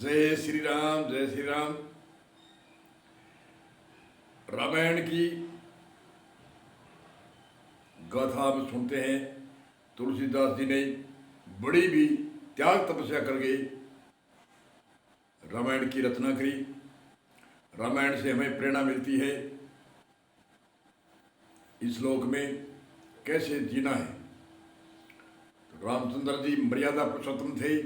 जय श्री राम, जय श्री राम। रामायण की गाथा हम सुनते हैं। तुलसीदास जी ने बड़ी भी त्याग तपस्या करके रामायण की रचना करी। रामायण से हमें प्रेरणा मिलती है इस लोक में कैसे जीना है। तो रामचंद्र जी मर्यादा पुरुषोत्तम थे।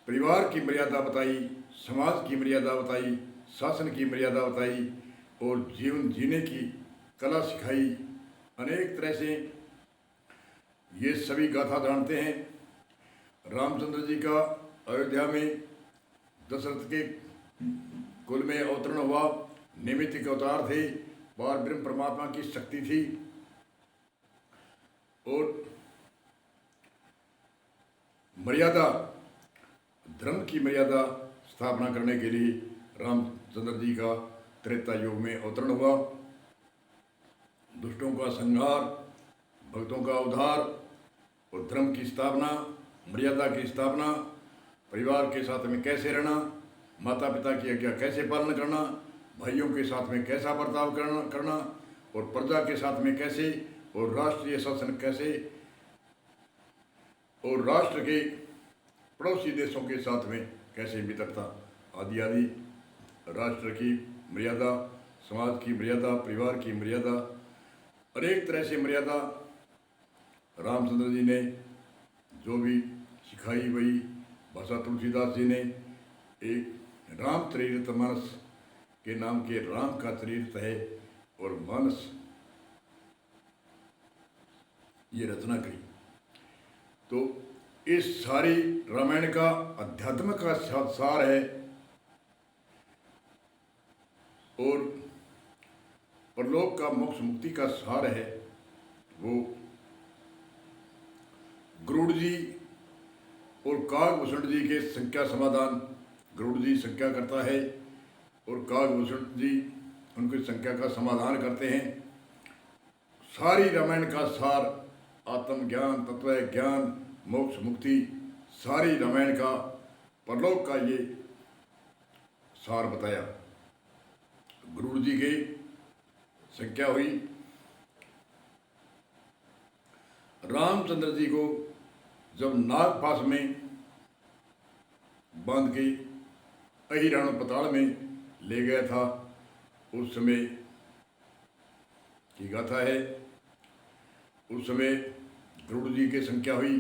परिवार की मर्यादा बताई, समाज की मर्यादा बताई, शासन की मर्यादा बताई और जीवन जीने की कला सिखाई। अनेक तरह से ये सभी गाथा जानते हैं। रामचंद्र जी का अयोध्या में दशरथ के कुल में अवतरण हुआ। नैमित्तिक अवतार थे। पार ब्रह्म परमात्मा की शक्ति थी और मर्यादा, धर्म की मर्यादा स्थापना करने के लिए रामचंद्र जी का त्रेता युग में अवतरण हुआ। दुष्टों का संहार, भक्तों का उद्धार और धर्म की स्थापना, मर्यादा की स्थापना, परिवार के साथ में कैसे रहना, माता पिता की आज्ञा कैसे पालन करना, भाइयों के साथ में कैसा बर्ताव करना और प्रजा के साथ में कैसे, और राष्ट्रीय शासन कैसे, और राष्ट्र के पड़ोसी देशों के साथ में कैसे मित्रता आदि आदि। राष्ट्र की मर्यादा, समाज की मर्यादा, परिवार की मर्यादा, अनेक तरह से मर्यादा रामचंद्र जी ने जो भी सिखाई वही भाषा तुलसीदास जी ने एक रामचरितमानस के नाम के राम का चरित्र है और मानस ये रचना करी। तो इस सारी रामायण का अध्यात्म का सार है और परलोक का मोक्ष मुक्ति का सार है। वो गरुड़ जी और कागभूषण जी के संख्या समाधान, गरुड़ जी संख्या करता है और कागभूषण जी उनकी संख्या का समाधान करते हैं। सारी रामायण का सार आत्मज्ञान, तत्व ज्ञान, मोक्ष मुक्ति, सारी रामायण का परलोक का ये सार बताया। गरुड़ जी की संख्या हुई। रामचंद्र जी को जब नागपाश में बांध के अहिराण पताल में ले गया था, उस समय की गाथा है। उस समय गरुड़ जी की संख्या हुई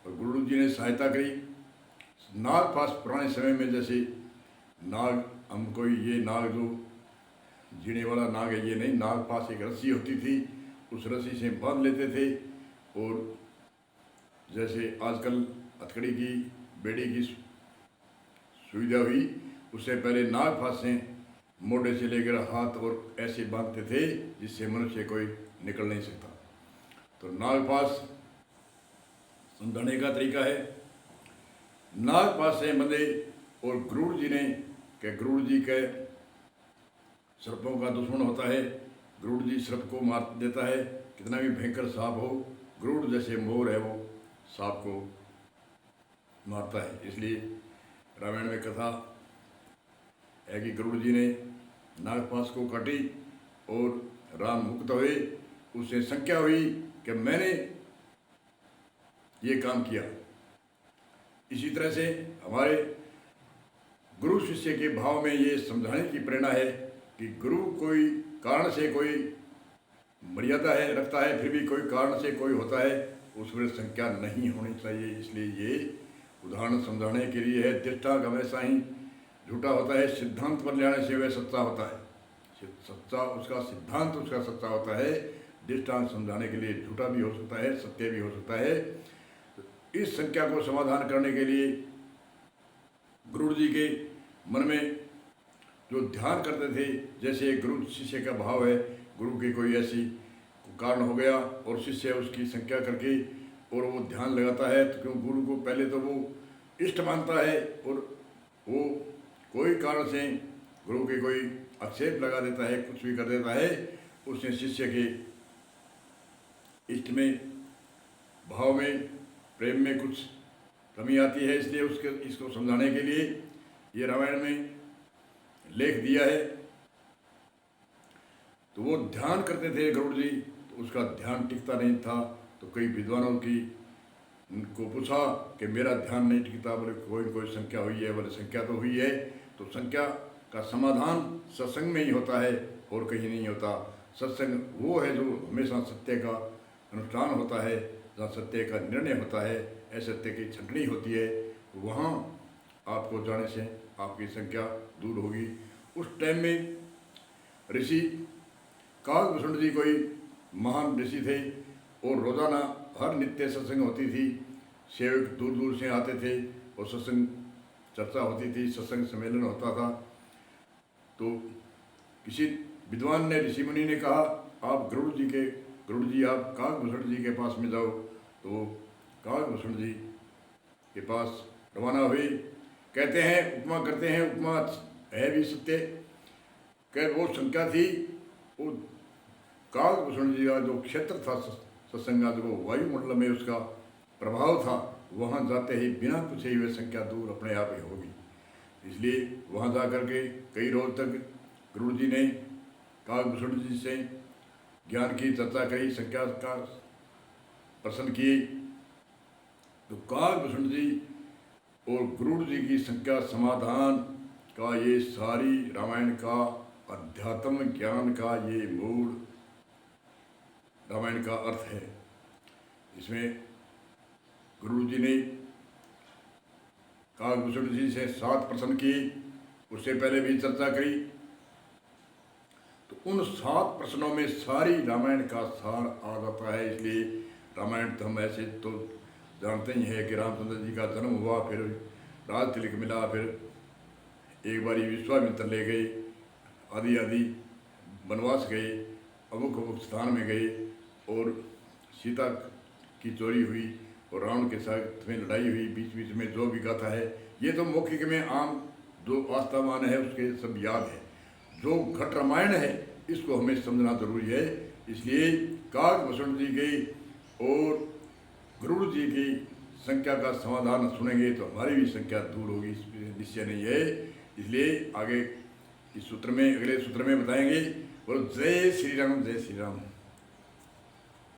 और गरुड़ जी ने सहायता करी। नागपाश पुराने समय में जैसे नाग, हम कोई ये नाग जो जीने वाला नाग है ये नहीं, नागपाश एक रस्सी होती थी, उस रस्सी से बांध लेते थे। और जैसे आजकल हथकड़ी की बेड़ी की सुविधा हुई, उससे पहले नागपाश से मोढे से लेकर हाथ और ऐसे बांधते थे जिससे मनुष्य कोई निकल नहीं सकता। तो नागपाश समझाने का तरीका है। नागपाश से बंधे और गरुड़ जी ने कि गरुड़ जी के सर्पों का दुश्मन होता है। गरुड़ जी सर्प को मार देता है, कितना भी भयंकर सांप हो, गरुड़ जैसे मोर है वो सांप को मारता है। इसलिए रामायण में कथा है कि गरुड़ जी ने नागपाश को काटी और राम मुक्त हुए। उससे संख्या हुई कि मैंने ये काम किया। इसी तरह से हमारे गुरु शिष्य के भाव में ये समझाने की प्रेरणा है कि गुरु कोई कारण से कोई मर्यादा है रखता है, फिर भी कोई कारण से कोई होता है, उसमें संख्या नहीं होनी चाहिए। इसलिए ये उदाहरण समझाने के लिए है। दृष्टांत हमेशा ही झूठा होता है, सिद्धांत पर ले आने से वह सच्चा होता है। सच्चा उसका सिद्धांत उसका सच्चा होता है, दृष्टांत समझाने के लिए झूठा भी हो सकता है, सत्य भी हो सकता है। इस संख्या को समाधान करने के लिए गरुड़ जी के मन में जो ध्यान करते थे, जैसे गुरु शिष्य का भाव है, गुरु के कोई ऐसी कारण हो गया और शिष्य उसकी संख्या करके और वो ध्यान लगाता है, तो क्यों गुरु को पहले तो वो इष्ट मानता है और वो कोई कारण से गुरु के कोई आक्षेप लगा देता है, कुछ भी कर देता है, उसने शिष्य के इष्ट में, भाव में, प्रेम में कुछ कमी आती है, इसलिए उसके इसको समझाने के लिए ये रामायण में लेख दिया है। तो वो ध्यान करते थे गरुड़ जी, तो उसका ध्यान टिकता नहीं था। तो कई विद्वानों की उनको पूछा कि मेरा ध्यान नहीं टिकता, बोले कोई कोई संख्या हुई है, बोले संख्या तो हुई है। तो संख्या का समाधान सत्संग में ही होता है और कहीं नहीं होता। सत्संग वो है जो हमेशा सत्य का अनुष्ठान होता है, जहाँ सत्य का निर्णय होता है, असत्य की छंटनी होती है। वहाँ आपको जाने से आपकी संख्या दूर होगी। उस टाइम में ऋषि काकभूषण जी कोई महान ऋषि थे और रोज़ाना हर नित्य सत्संग होती थी। सेवक दूर दूर से आते थे और सत्संग चर्चा होती थी, सत्संग सम्मेलन होता था। तो किसी विद्वान ने, ऋषि मुनि ने कहा आप गरुड़ जी आप काकभूषण जी के पास में जाओ। तो काकभूषण जी के पास रवाना हुई। कहते हैं, उपमा करते हैं, उपमा है भी सत्य। कह वो संख्या थी, वो काकभूषण जी का जो क्षेत्र था सत्संग का, जो वायुमंडल में उसका प्रभाव था, वहाँ जाते ही बिना पूछे ही वह संख्या दूर अपने आप ही होगी। इसलिए वहाँ जा कर के कई रोज तक गरुड़ जी ने काकभूषण जी से ज्ञान की चर्चा करी, संख्या का प्रश्न किए। तो काकभूषण जी और गरुड़ जी की संख्या समाधान का ये सारी रामायण का अध्यात्म ज्ञान का ये मूल रामायण का अर्थ है। इसमें गरुड़ जी ने काकभूषण जी से 7 प्रश्न किए, उससे पहले भी चर्चा करी। तो उन 7 प्रश्नों में सारी रामायण का सार आ जाता है। इसलिए रामायण तो हम ऐसे तो जानते ही हैं कि रामचंद्र जी का जन्म हुआ, फिर राज तिलक मिला, फिर एक बारी विश्वामित्र ले गए, आदि आदि वनवास गए, अमुक अमुक स्थान में गए और सीता की चोरी हुई और रावण के साथ में लड़ाई हुई, बीच बीच में जो भी गाथा है ये तो मौखिक में आम जो वास्तवमान है उसके सब याद है। जो घट रामायण है इसको हमें समझना जरूरी है। इसलिए काकभूषण जी की और गरुड़ जी की संख्या का समाधान सुनेंगे तो हमारी भी संख्या दूर होगी, इसमें निश्चय नहीं है। इसलिए आगे इस सूत्र में, अगले सूत्र में बताएंगे। बोलो जय श्री राम, जय श्री राम।